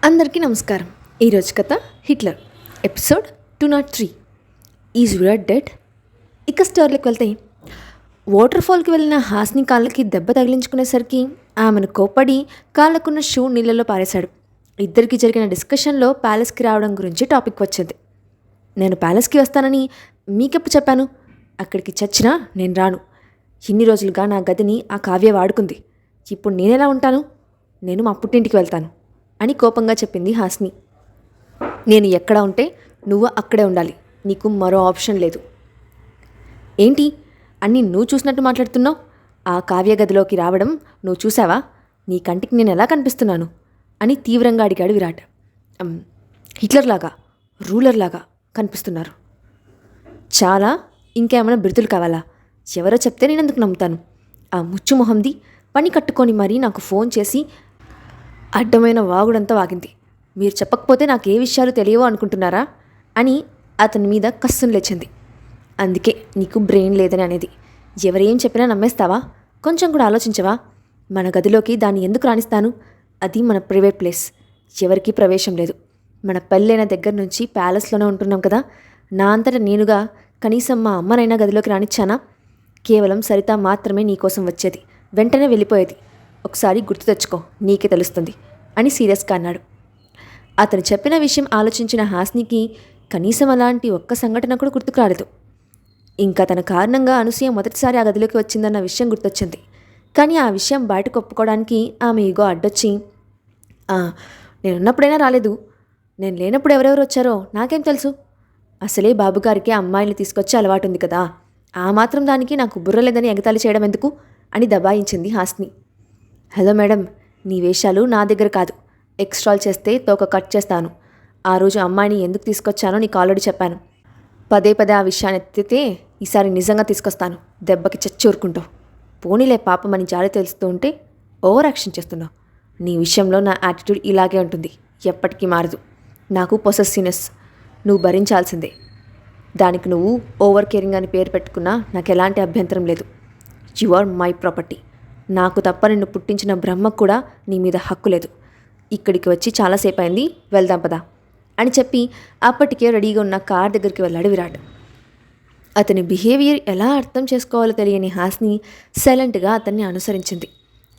అందరికీ నమస్కారం. ఈరోజు కథ Hitler episode 203 is Virat dead. ఇక స్టోరీలోకి వెళ్తే వాటర్ ఫాల్కి వెళ్ళిన హాస్ని కాళ్ళకి దెబ్బ తగిలించుకునేసరికి ఆమెను కోప్పడి కాళ్ళకున్న షూ నీళ్ళలో పారేశాడు. ఇద్దరికి జరిగిన డిస్కషన్లో ప్యాలెస్కి రావడం గురించి టాపిక్ వచ్చింది. నేను ప్యాలెస్కి వస్తానని మీకెప్పుడు చెప్పాను? అక్కడికి చచ్చినా నేను రాను. ఇన్ని రోజులుగా నా గదిని ఆ కావ్య వాడుకుంది. ఇప్పుడు నేనెలా ఉంటాను? నేను మా పుట్టింటికి వెళ్తాను అని కోపంగా చెప్పింది హాస్ని. నేను ఎక్కడ ఉంటే నువ్వు అక్కడే ఉండాలి. నీకు మరో ఆప్షన్ లేదు. ఏంటి అన్నీ నువ్వు చూసినట్టు మాట్లాడుతున్నావు? ఆ కావ్య గదిలోకి రావడం నువ్వు చూసావా? నీ కంటికి నేను ఎలా కనిపిస్తున్నాను అని తీవ్రంగా అడిగాడు విరాట్. హిట్లర్లాగా, రూలర్లాగా కనిపిస్తున్నారు. చాలా. ఇంకేమైనా బిరుదులు కావాలా? ఎవరో చెప్తే నేను ఎందుకు నమ్ముతాను? ఆ ముచ్చు మొహంది పని కట్టుకొని మరీ నాకు ఫోన్ చేసి అడ్డమైన వాగుడంతా వాగింది. మీరు చెప్పకపోతే నాకు ఏ విషయాలు తెలియవో అనుకుంటున్నారా అని అతని మీద కస్సును లేచింది. అందుకే నీకు బ్రెయిన్ లేదని అనేది. ఎవరేం చెప్పినా నమ్మేస్తావా? కొంచెం కూడా ఆలోచించవా? మన గదిలోకి దాన్ని ఎందుకు రాణిస్తాను? అది మన ప్రైవేట్ ప్లేస్. ఎవరికీ ప్రవేశం లేదు. మన పెళ్ళైన దగ్గర నుంచి ప్యాలెస్లోనే ఉంటున్నాం కదా. నా అంతటా నేనుగా కనీసం మా అమ్మనైనా గదిలోకి రానిచ్చానా? కేవలం సరిత మాత్రమే నీకోసం వచ్చేది, వెంటనే వెళ్ళిపోయేది. ఒకసారి గుర్తు తెచ్చుకో, నీకే తెలుస్తుంది అని సీరియస్గా అన్నాడు. అతను చెప్పిన విషయం ఆలోచించిన హాస్నికి కనీసం అలాంటి ఒక్క సంఘటన కూడా గుర్తుకు రాలేదు. ఇంకా తన కారణంగా అనసూయ మొదటిసారి ఆ గదిలోకి వచ్చిందన్న విషయం గుర్తొచ్చింది. కానీ ఆ విషయం బయటకు ఒప్పుకోవడానికి ఆమె ఈగో అడ్డొచ్చి, నేనున్నప్పుడైనా రాలేదు, నేను లేనప్పుడు ఎవరెవరు వచ్చారో నాకేం తెలుసు? అసలే బాబుగారికి అమ్మాయిని తీసుకొచ్చే అలవాటు ఉంది కదా, ఆ మాత్రం దానికి నాకు బుర్ర లేదని ఎగతాళి చేయడం ఎందుకు అని దబాయించింది హాస్ని. హలో మేడం, నీ వేషాలు నా దగ్గర కాదు. ఎక్స్ట్రాల్ చేస్తే తోక కట్ చేస్తాను. ఆ రోజు అమ్మాయిని ఎందుకు తీసుకొచ్చానో నీకు ఆల్రెడీ చెప్పాను. పదే పదే ఆ విషయాన్ని ఎత్తితే ఈసారి నిజంగా తీసుకొస్తాను. దెబ్బకి చచ్చూరుకుంటావు. పోనీలే పాపమని జాలి తెలుస్తూ ఉంటే ఓవర్ యాక్షన్ చేస్తున్నావు. నీ విషయంలో నా యాటిట్యూడ్ ఇలాగే ఉంటుంది, ఎప్పటికీ మారదు. నాకు పొసెసివ్నెస్ నువ్వు భరించాల్సిందే. దానికి నువ్వు ఓవర్ కేరింగ్ అని పేరు పెట్టుకున్నా నాకు ఎలాంటి అభ్యంతరం లేదు. You are my property. నాకు తప్ప నిన్ను పుట్టించిన బ్రహ్మకు కూడా నీ మీద హక్కు లేదు. ఇక్కడికి వచ్చి చాలాసేపు అయింది, వెళ్దాం పదా అని చెప్పి అప్పటికే రెడీగా ఉన్న కార్ దగ్గరికి వెళ్ళాడు విరాట్. అతని బిహేవియర్ ఎలా అర్థం చేసుకోవాలో తెలియని హాస్ని సైలెంట్గా అతన్ని అనుసరించింది.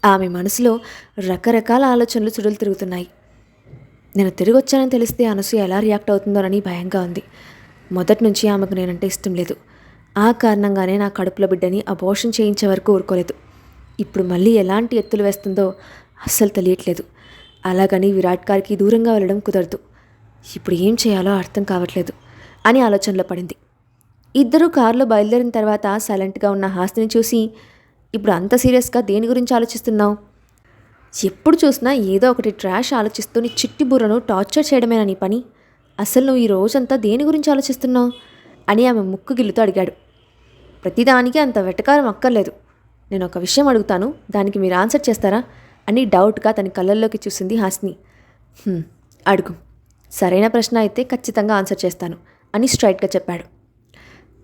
ఆమె మనసులో రకరకాల ఆలోచనలు చుడులు తిరుగుతున్నాయి. నేను తిరిగి వచ్చానని తెలిస్తే అనసూయ ఎలా రియాక్ట్ అవుతుందోనని భయంగా ఉంది. మొదటి నుంచి ఆమెకు నేనంటే ఇష్టం లేదు. ఆ కారణంగానే నా కడుపులో బిడ్డని అబోర్షన్ చేయించే వరకు ఊరుకోలేదు. ఇప్పుడు మళ్ళీ ఎలాంటి ఎత్తులు వేస్తుందో అస్సలు తెలియట్లేదు. అలాగని విరాట్ గారికి దూరంగా వెళ్ళడం కుదరదు. ఇప్పుడు ఏం చేయాలో అర్థం కావట్లేదు అని ఆలోచనలో పడింది. ఇద్దరూ కారులో బయలుదేరిన తర్వాత సైలెంట్గా ఉన్న హాస్ని చూసి, ఇప్పుడు అంత సీరియస్గా దేని గురించి ఆలోచిస్తున్నావు? ఎప్పుడు చూసినా ఏదో ఒకటి ట్రాష్ ఆలోచిస్తూ నీ చిట్టి బుర్రను టార్చర్ చేయడమేనా నీ పని? అసలు నువ్వు ఈ రోజంతా దేని గురించి ఆలోచిస్తున్నావు అని ఆమె ముక్కు గిల్లుతూ అడిగాడు. ప్రతిదానికి అంత వెటకారం అక్కర్లేదు. నేను ఒక విషయం అడుగుతాను, దానికి మీరు ఆన్సర్ చేస్తారా అని డౌట్గా తన కళ్ళల్లోకి చూసింది హాస్ని. అడుగు. సరైన ప్రశ్న అయితే ఖచ్చితంగా ఆన్సర్ చేస్తాను అని స్ట్రైట్గా చెప్పాడు.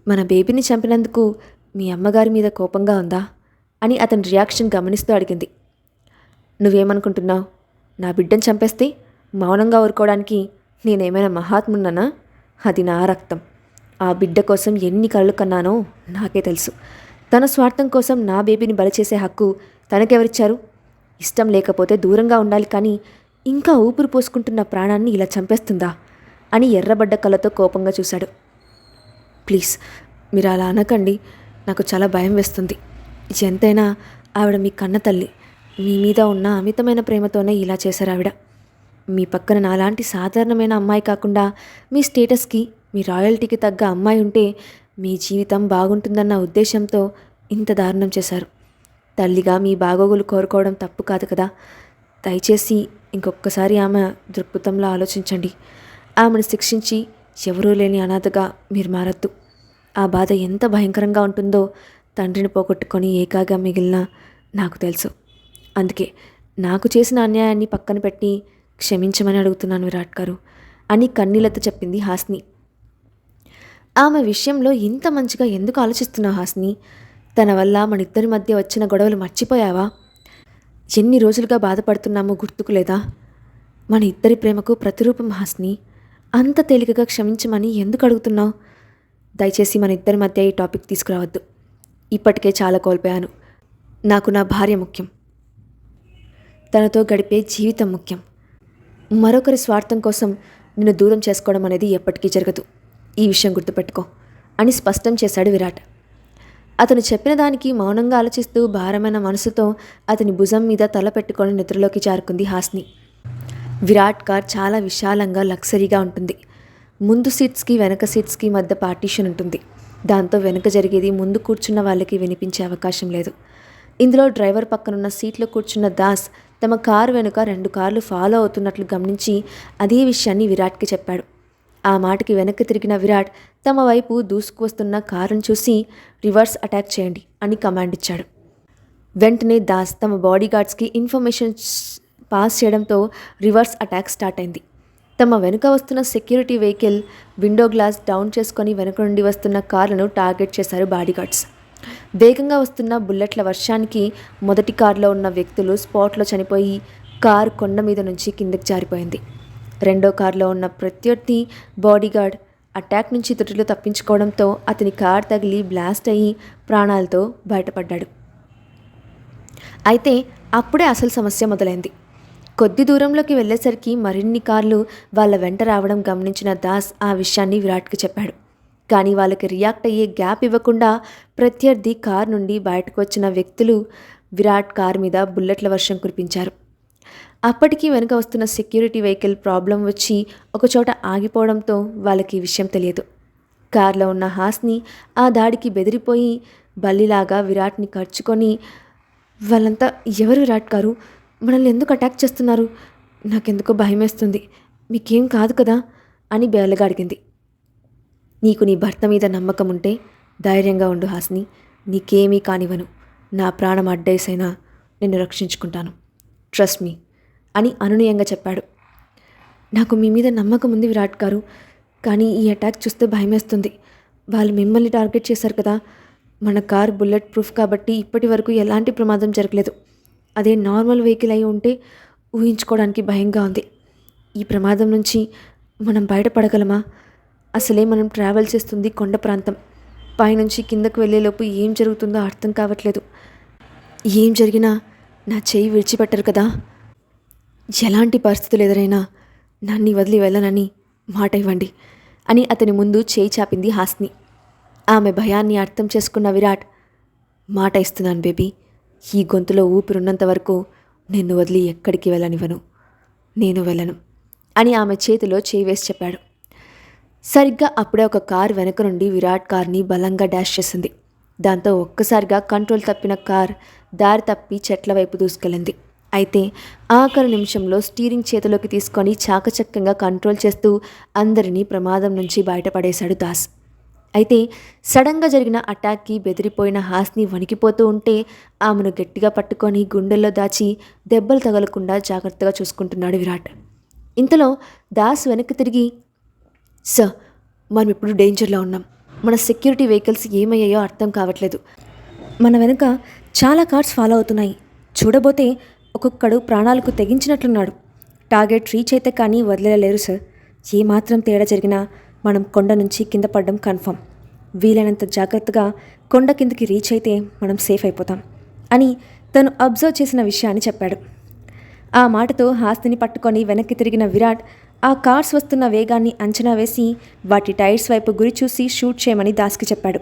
మన బేబీని చంపినందుకు మీ అమ్మగారి మీద కోపంగా ఉందా అని అతని రియాక్షన్ గమనిస్తూ అడిగింది. నువ్వేమనుకుంటున్నావు? నా బిడ్డను చంపేస్తే మౌనంగా ఊరుకోవడానికి నేనేమైనా మహాత్మున్నానా? అది నా రక్తం. ఆ బిడ్డ కోసం ఎన్ని కళ్ళు కన్నానో నాకే తెలుసు. తన స్వార్థం కోసం నా బేబీని బలి చేసే హక్కు తనకెవరిచ్చారు? ఇష్టం లేకపోతే దూరంగా ఉండాలి, కానీ ఇంకా ఊపిరి పోసుకుంటున్న ప్రాణాన్ని ఇలా చంపేస్తుందా అని ఎర్రబడ్డ కళ్ళతో కోపంగా చూశాడు. ప్లీజ్ మీరు అలా అనకండి, నాకు చాలా భయం వేస్తుంది. ఎంతైనా ఆవిడ మీ కన్న తల్లి. మీ మీద ఉన్న అమితమైన ప్రేమతోనే ఇలా చేశారు ఆవిడ. మీ పక్కన నాలాంటి సాధారణమైన అమ్మాయి కాకుండా మీ స్టేటస్కి, మీ రాయల్టీకి తగ్గ అమ్మాయి ఉంటే మీ జీవితం బాగుంటుందన్న ఉద్దేశంతో ఇంత దారుణం చేశారు. తల్లిగా మీ బాగోగులు కోరుకోవడం తప్పు కాదు కదా. దయచేసి ఇంకొకసారి ఆమె దృక్పథంలో ఆలోచించండి. ఆమెను శిక్షించి ఎవరూ లేని అనాథగా మీరు మారద్దు. ఆ బాధ ఎంత భయంకరంగా ఉంటుందో తండ్రిని పోగొట్టుకొని ఏకాగా మిగిలిన నాకు తెలుసు. అందుకే నాకు చేసిన అన్యాయాన్ని పక్కన పెట్టి క్షమించమని అడుగుతున్నాను విరాట్ గారు అని కన్నీళ్లతో చెప్పింది హాస్ని. ఆమె విషయంలో ఇంత మంచిగా ఎందుకు ఆలోచిస్తున్నావు హాస్ని? తన వల్ల మన ఇద్దరి మధ్య వచ్చిన గొడవలు మర్చిపోయావా? ఎన్ని రోజులుగా బాధపడుతున్నామో గుర్తుకు లేదా? మన ఇద్దరి ప్రేమకు ప్రతిరూపం హాస్ని. అంత తేలికగా క్షమించమని ఎందుకు అడుగుతున్నావు? దయచేసి మన ఇద్దరి మధ్య ఈ టాపిక్ తీసుకురావద్దు. ఇప్పటికే చాలా కోల్పోయాను. నాకు నా భార్య ముఖ్యం. తనతో గడిపే జీవితం ముఖ్యం. మరొకరి స్వార్థం కోసం నిన్ను దూరం చేసుకోవడం అనేది ఎప్పటికీ జరగదు. ఈ విషయం గుర్తుపెట్టుకో అని స్పష్టం చేశాడు విరాట్. అతను చెప్పిన దానికి మౌనంగా ఆలోచిస్తూ భారమైన మనసుతో అతని భుజం మీద తల పెట్టుకొని నిద్రలోకి జారుకుంది హాస్ని. విరాట్ కార్ చాలా విశాలంగా లగ్జరీగా ఉంటుంది. ముందు సీట్స్కి వెనక సీట్స్కి మధ్య పార్టీషన్ ఉంటుంది. దాంతో వెనక జరిగేది ముందు కూర్చున్న వాళ్ళకి వినిపించే అవకాశం లేదు. ఇందులో డ్రైవర్ పక్కనున్న సీట్లో కూర్చున్న దాస్ తమ కారు వెనుక 2 కార్లు ఫాలో అవుతున్నట్లు గమనించి అదే విషయాన్ని విరాట్కి చెప్పాడు. ఆ మాటకి వెనక్కి తిరిగిన విరాట్ తమ వైపు దూసుకువస్తున్న కారును చూసి రివర్స్ అటాక్ చేయండి అని కమాండ్ ఇచ్చాడు. వెంటనే దాస్ తమ బాడీగార్డ్స్కి ఇన్ఫర్మేషన్ పాస్ చేయడంతో రివర్స్ అటాక్ స్టార్ట్ అయింది. తమ వెనుక వస్తున్న security vehicle window glass down చేసుకొని వెనుక నుండి వస్తున్న కార్లను టార్గెట్ చేశారు బాడీగార్డ్స్. వేగంగా వస్తున్న బుల్లెట్ల వర్షానికి మొదటి కారులో ఉన్న వ్యక్తులు స్పాట్లో చనిపోయి కారు కొండ మీద నుంచి కిందకి జారిపోయింది. రెండో కారులో ఉన్న ప్రత్యర్థి బాడీగార్డ్ అటాక్ నుంచి త్రుటిలో తప్పించుకోవడంతో అతని కార్ తగిలి బ్లాస్ట్ అయ్యి ప్రాణాలతో బయటపడ్డాడు. అయితే అప్పుడే అసలు సమస్య మొదలైంది. కొద్ది దూరంలోకి వెళ్ళేసరికి మరిన్ని కార్లు వాళ్ళ వెంట రావడం గమనించిన దాస్ ఆ విషయాన్ని విరాట్కి చెప్పాడు. కానీ వాళ్ళకి రియాక్ట్ అయ్యే గ్యాప్ ఇవ్వకుండా ప్రత్యర్థి కార్ నుండి బయటకు వచ్చిన వ్యక్తులు విరాట్ కార్ మీద బుల్లెట్ల వర్షం కురిపించారు. అప్పటికీ వెనుక వస్తున్న సెక్యూరిటీ వెహికల్ ప్రాబ్లం వచ్చి ఒకచోట ఆగిపోవడంతో వాళ్ళకి విషయం తెలియదు. కార్లో ఉన్న హాస్ని ఆ దాడికి బెదిరిపోయి బల్లిలాగా విరాట్ని కరుచుకొని, వాళ్ళంతా ఎవరు విరాట్ గారు? మనల్ని ఎందుకు అటాక్ చేస్తున్నారు? నాకెందుకో భయమేస్తుంది. మీకేం కాదు కదా అని బేలగా అడిగింది. నీకు నీ భర్త మీద నమ్మకం ఉంటే ధైర్యంగా ఉండు హాస్ని. నీకేమీ కానివ్వను. నా ప్రాణం అడ్డేసైనా నిన్ను రక్షించుకుంటాను. ట్రస్ట్ మీ అని అనునయంగా చెప్పాడు. నాకు మీ మీద నమ్మకం ఉంది విరాట్ గారు, కానీ ఈ అటాక్ చూస్తే భయమేస్తుంది. వాళ్ళు మిమ్మల్ని టార్గెట్ చేశారు కదా. మన కార్ బుల్లెట్ ప్రూఫ్ కాబట్టి ఇప్పటి వరకు ఎలాంటి ప్రమాదం జరగలేదు. అదే నార్మల్ వెహికల్ అయి ఉంటే ఊహించుకోవడానికి భయంగా ఉంది. ఈ ప్రమాదం నుంచి మనం బయటపడగలమా? అసలే మనం ట్రావెల్ చేస్తుంది కొండ ప్రాంతం. పైనుంచి కిందకు వెళ్ళేలోపు ఏం జరుగుతుందో అర్థం కావట్లేదు. ఏం జరిగినా నా చెయ్యి విడిచిపెట్టరు కదా. ఎలాంటి పరిస్థితులు ఎదురైనా నన్ను వదిలి వెళ్ళనని మాట ఇవ్వండి అని అతని ముందు చేయి చాపింది హాస్ని. ఆమె భయాన్ని అర్థం చేసుకున్న విరాట్, మాట ఇస్తున్నాను బేబీ. ఈ గొంతులో ఊపిరున్నంత వరకు నిన్ను వదిలి ఎక్కడికి వెళ్ళనివ్వను. నేను వెళ్ళను అని ఆమె చేతిలో చేయి వేసి చెప్పాడు. సరిగ్గా అప్పుడే ఒక కార్ వెనక నుండి విరాట్ కార్ని బలంగా డాష్ చేసింది. దాంతో ఒక్కసారిగా కంట్రోల్ తప్పిన కార్ దారి తప్పి చెట్ల వైపు దూసుకెళ్ళింది. అయితే ఆఖరి నిమిషంలో స్టీరింగ్ చేతిలోకి తీసుకొని చాకచక్యంగా కంట్రోల్ చేస్తూ అందరినీ ప్రమాదం నుంచి బయటపడేశాడు దాస్. అయితే సడన్గా జరిగిన అటాక్కి బెదిరిపోయిన హాస్ని వణికిపోతూ ఉంటే ఆమెను గట్టిగా పట్టుకొని గుండెల్లో దాచి దెబ్బలు తగలకుండా జాగ్రత్తగా చూసుకుంటున్నాడు విరాట్. ఇంతలో దాస్ వెనక్కి తిరిగి, సార్, మనం ఇప్పుడు డేంజర్లో ఉన్నాం. మన సెక్యూరిటీ వెహికల్స్ ఏమయ్యాయో అర్థం కావట్లేదు. మన వెనుక చాలా కార్స్ ఫాలో అవుతున్నాయి. చూడబోతే ఒక్కొక్కడు ప్రాణాలకు తెగించినట్లున్నాడు. టార్గెట్ రీచ్ అయితే కానీ వదిలేలేరు సార్. ఏమాత్రం తేడా జరిగినా మనం కొండ నుంచి కింద పడడం కన్ఫర్మ్. వీలైనంత జాగ్రత్తగా కొండ కిందకి రీచ్ అయితే మనం సేఫ్ అయిపోతాం అని తను అబ్జర్వ్ చేసిన విషయాన్ని చెప్పాడు. ఆ మాటతో హాస్తిని పట్టుకొని వెనక్కి తిరిగిన విరాట్ ఆ కార్స్ వస్తున్న వేగాన్ని అంచనా వేసి వాటి టైర్స్ వైపు గురి చూసి షూట్ చేయమని దాస్కి చెప్పాడు.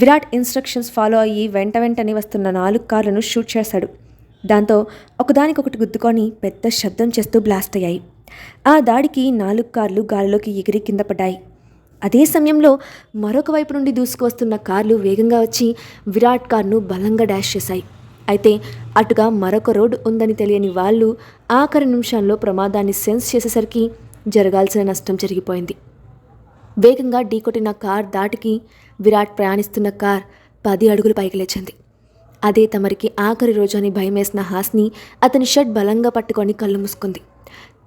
విరాట్ ఇన్స్ట్రక్షన్స్ ఫాలో అయ్యి వెంటనే వస్తున్న 4 కార్లను షూట్ చేశాడు. దాంతో ఒకదానికొకటి గుద్దుకొని పెద్ద శబ్దం చేస్తూ బ్లాస్ట్ అయ్యాయి. ఆ దాడికి 4 కార్లు గాలిలోకి ఎగిరి కింద పడ్డాయి. అదే సమయంలో మరొక వైపు నుండి దూసుకువస్తున్న కార్లు వేగంగా వచ్చి విరాట్ కార్ను బలంగా డాష్ చేశాయి. అయితే అటుగా మరొక రోడ్డు ఉందని తెలియని వాళ్ళు ఆఖరి నిమిషాల్లో ప్రమాదాన్ని సెన్స్ చేసేసరికి జరగాల్సిన నష్టం జరిగిపోయింది. వేగంగా ఢీకొట్టిన కార్ దాటికి విరాట్ ప్రయాణిస్తున్న కార్ 10 అడుగులు పైకి లేచింది. అదే తమరికి ఆఖరి రోజు అని భయమేసిన హాస్ని అతని షర్ట్ బలంగా పట్టుకొని కళ్ళు మూసుకుంది.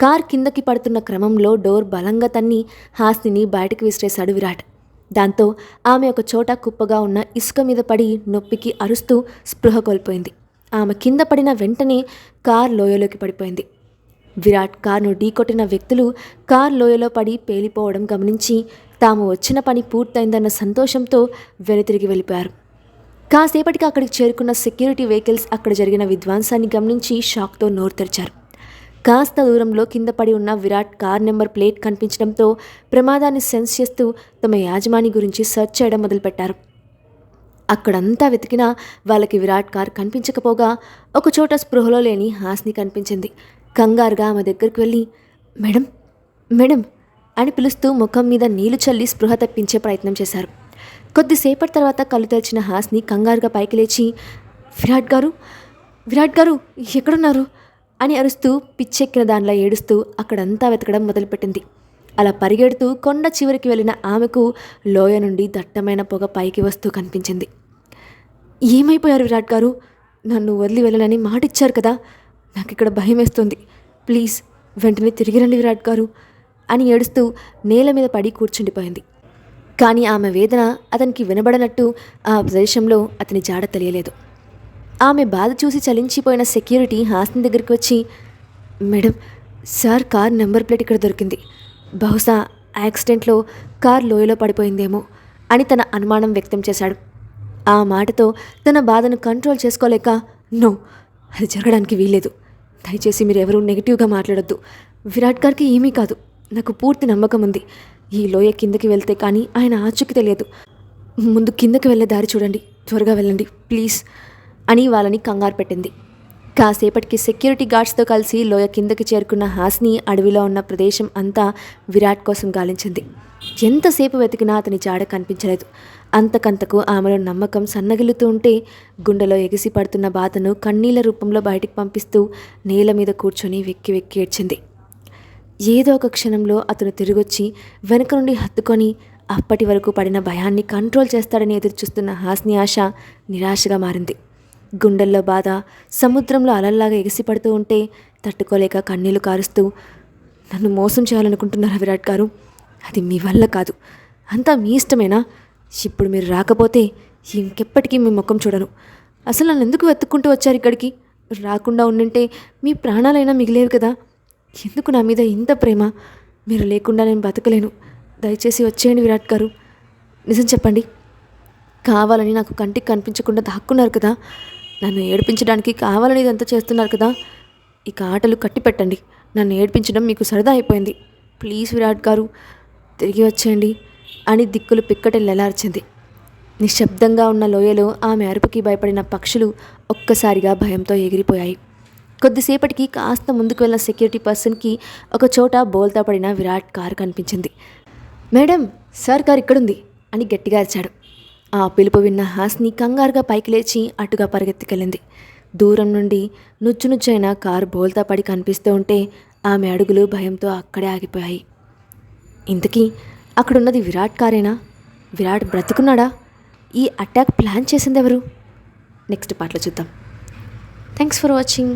కార్ కిందకి పడుతున్న క్రమంలో డోర్ బలంగా తన్ని హాస్నిని బయటకు విసిరేశాడు విరాట్. దాంతో ఆమె ఒక చోట కుప్పగా ఉన్న ఇసుక మీద పడి నొప్పికి అరుస్తూ స్పృహ కోల్పోయింది. ఆమె కింద పడిన వెంటనే కార్ లోయలోకి పడిపోయింది. విరాట్ కార్ను ఢీకొట్టిన వ్యక్తులు కార్ లోయలో పడి పేలిపోవడం గమనించి తాము వచ్చిన పని పూర్తయిందన్న సంతోషంతో వెనుతిరిగి వెళ్ళిపోయారు. కాసేపటికి అక్కడికి చేరుకున్న సెక్యూరిటీ వెహికల్స్ అక్కడ జరిగిన విధ్వంసాన్ని గమనించి షాక్తో నోరు తెరిచారు. కాస్త దూరంలో కింద పడి ఉన్న విరాట్ కార్ నెంబర్ ప్లేట్ కనిపించడంతో ప్రమాదాన్ని సెన్స్ చేస్తూ తమ యాజమాని గురించి సెర్చ్ చేయడం మొదలుపెట్టారు. అక్కడంతా వెతికినా వాళ్ళకి విరాట్ కార్ కనిపించకపోగా ఒకచోట స్పృహలో లేని హాస్ని కనిపించింది. కంగారుగా ఆమె దగ్గరికి వెళ్ళి మేడం మేడం అని పిలుస్తూ ముఖం మీద నీళ్లు చల్లి స్పృహ తప్పించే ప్రయత్నం చేశారు. కొద్దిసేపటి తర్వాత కళ్ళు తెరిచిన హాస్ని కంగారుగా పైకి లేచి విరాట్ గారు ఎక్కడున్నారు అని అరుస్తూ పిచ్చెక్కిన దానిలా ఏడుస్తూ అక్కడంతా వెతకడం మొదలుపెట్టింది. అలా పరిగెడుతూ కొండ చివరికి వెళ్ళిన ఆమెకు లోయ నుండి దట్టమైన పొగ పైకి వస్తూ కనిపించింది. ఏమైపోయారు విరాట్ గారు? నన్ను వదిలి వెళ్ళనని మాటిచ్చారు కదా, నాకు ఇక్కడ భయం వేస్తుంది, ప్లీజ్ వెంటనే తిరిగి రండి విరాట్ గారు అని ఏడుస్తూ నేల మీద పడి కూర్చుండిపోయింది. కానీ ఆమె వేదన అతనికి వినబడనట్టు ఆ ప్రదేశంలో అతని జాడ తెలియలేదు. ఆమె బాధ చూసి చలించిపోయిన సెక్యూరిటీ హాస్ని దగ్గరికి వచ్చి madam, sir car number plate ఇక్కడ దొరికింది, బహుశా యాక్సిడెంట్లో కార్ లోయలో పడిపోయిందేమో అని తన అనుమానం వ్యక్తం చేశాడు. ఆ మాటతో తన బాధను కంట్రోల్ చేసుకోలేక నో, అది జరగడానికి వీల్లేదు, దయచేసి మీరు ఎవరూ నెగిటివ్గా మాట్లాడొద్దు, విరాట్ గారికి ఏమీ కాదు, నాకు పూర్తి నమ్మకం ఉంది, ఈ లోయ కిందకి వెళ్తే కానీ ఆయన ఆచూకీ తెలియదు, ముందు కిందకి వెళ్ళే దారి చూడండి, త్వరగా వెళ్ళండి ప్లీజ్ అని వాళ్ళని కంగారు పెట్టింది. కాసేపటికి సెక్యూరిటీ గార్డ్స్తో కలిసి లోయ కిందకి చేరుకున్న హాస్ని అడవిలో ఉన్న ప్రదేశం అంతా విరాట్ కోసం గాలించింది. ఎంతసేపు వెతికినా అతని జాడ కనిపించలేదు. అంతకంతకు ఆమెలో నమ్మకం సన్నగిల్లుతూ ఉంటే గుండెలో ఎగిసి పడుతున్న బాధను కన్నీళ్ల రూపంలో బయటికి పంపిస్తూ నేల మీద కూర్చొని వెక్కి వెక్కి ఏడ్చింది. ఏదో ఒక క్షణంలో అతను తిరిగొచ్చి వెనుక నుండి హత్తుకొని అప్పటి వరకు పడిన భయాన్ని కంట్రోల్ చేస్తాడని ఎదురుచూస్తున్న హాస్ని ఆశ నిరాశగా మారింది. గుండెల్లో బాధ సముద్రంలో అలల్లాగా ఎగిసిపడుతూ ఉంటే తట్టుకోలేక కన్నీళ్లు కారుస్తూ నన్ను మోసం చేయాలనుకుంటున్నారా విరాట్ గారు? అది మీ వల్ల కాదు, అంతా మీ ఇష్టమేనా? ఇప్పుడు మీరు రాకపోతే ఇంకెప్పటికీ మీ ముఖం చూడను. అసలు నన్ను ఎందుకు వెతుక్కుంటూ వచ్చారు ఇక్కడికి? రాకుండా ఉండింటే మీ ప్రాణాలైనా మిగిలేవు కదా. ఎందుకు నా మీద ఇంత ప్రేమ? మీరు లేకుండా నేను బతకలేను, దయచేసి వచ్చేయండి విరాట్ గారు. నిజం చెప్పండి, కావాలని నాకు కంటికి కనిపించకుండా దాక్కున్నారు కదా, నన్ను ఏడిపించడానికి కావాలని ఇదంతా చేస్తున్నారు కదా. ఇక ఆటలు కట్టి పెట్టండి, నన్ను ఏడిపించడం మీకు సరదా అయిపోయింది, ప్లీజ్ విరాట్ గారు తిరిగి వచ్చేయండి అని దిక్కులు పిక్కటెల్లెలార్చింది. నిశ్శబ్దంగా ఉన్న లోయలో ఆమె అరుపుకి భయపడిన పక్షులు ఒక్కసారిగా భయంతో ఎగిరిపోయాయి. కొద్దిసేపటికి కాస్త ముందుకు వెళ్ళిన సెక్యూరిటీ పర్సన్కి ఒక చోట బోల్తా పడిన విరాట్ కారు కనిపించింది. మేడం, సార్ కారు ఇక్కడుంది అని గట్టిగా అరిచాడు. ఆ పిలుపు విన్న హాస్ని కంగారుగా పైకి లేచి అటుగా పరిగెత్తుకెళ్ళింది. దూరం నుండి నుచ్చునుచ్చైన కారు బోల్తా పడి కనిపిస్తూ ఉంటే ఆమె అడుగులు భయంతో అక్కడే ఆగిపోయాయి. ఇంతకీ అక్కడున్నది విరాట్ కారేనా? విరాట్ బ్రతుకున్నాడా? ఈ అటాక్ ప్లాన్ చేసింది ఎవరు? నెక్స్ట్ పార్ట్లో చూద్దాం. Thanks for watching.